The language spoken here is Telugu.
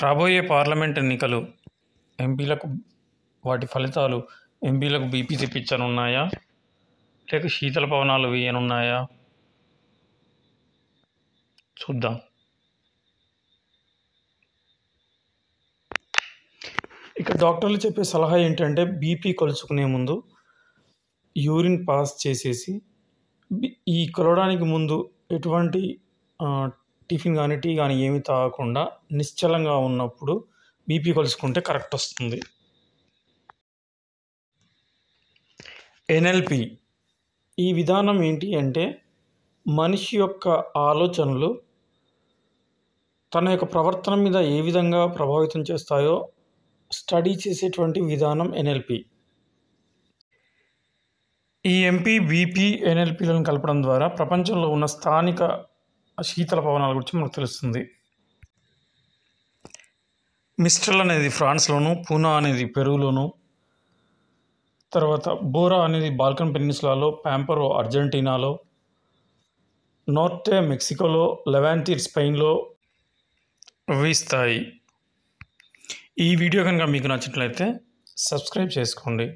రాబోయే పార్లమెంట్ ఎన్నికలు ఎంపీలకు వాటి ఫలితాలు ఎంపీలకు బీపీ తెప్పించనున్నాయా లేక శీతల పవనాలు వేయనున్నాయా చూద్దాం. ఇక డాక్టర్లు చెప్పే సలహా ఏంటంటే బీపీ కొలుచుకునే ముందు యూరిన్ పాస్ చేసేసి ఈ కొలవడానికి ముందు ఎటువంటి టిఫిన్ కానీ టీ కానీ ఏమి తాగకుండా నిశ్చలంగా ఉన్నప్పుడు బీపీ కొలుచుకుంటే కరెక్ట్ వస్తుంది. ఎన్ఎల్పి ఈ విధానం ఏంటి అంటే మనిషి యొక్క ఆలోచనలు తన యొక్క ప్రవర్తన మీద ఏ విధంగా ప్రభావితం చేస్తాయో స్టడీ చేసేటువంటి విధానం ఎన్ఎల్పి. ఈ ఎంపీ బీపీ ఎన్ఎల్పిలను కలపడం ద్వారా ప్రపంచంలో ఉన్న స్థానిక శీతల పవనాల గురించి మనకు తెలుస్తుంది. మిస్ట్రల్ అనేది ఫ్రాన్స్లోను, పూనా అనేది పెరూలోను, తర్వాత బోరా అనేది బాల్కన్ పెనిన్సులాలో, పాంపరో అర్జెంటీనాలో, నార్టే మెక్సికోలో, లెవాంటే స్పెయిన్లో వీస్తాయి. ఈ వీడియో కనుక మీకు నచ్చినట్లయితే సబ్స్క్రైబ్ చేసుకోండి.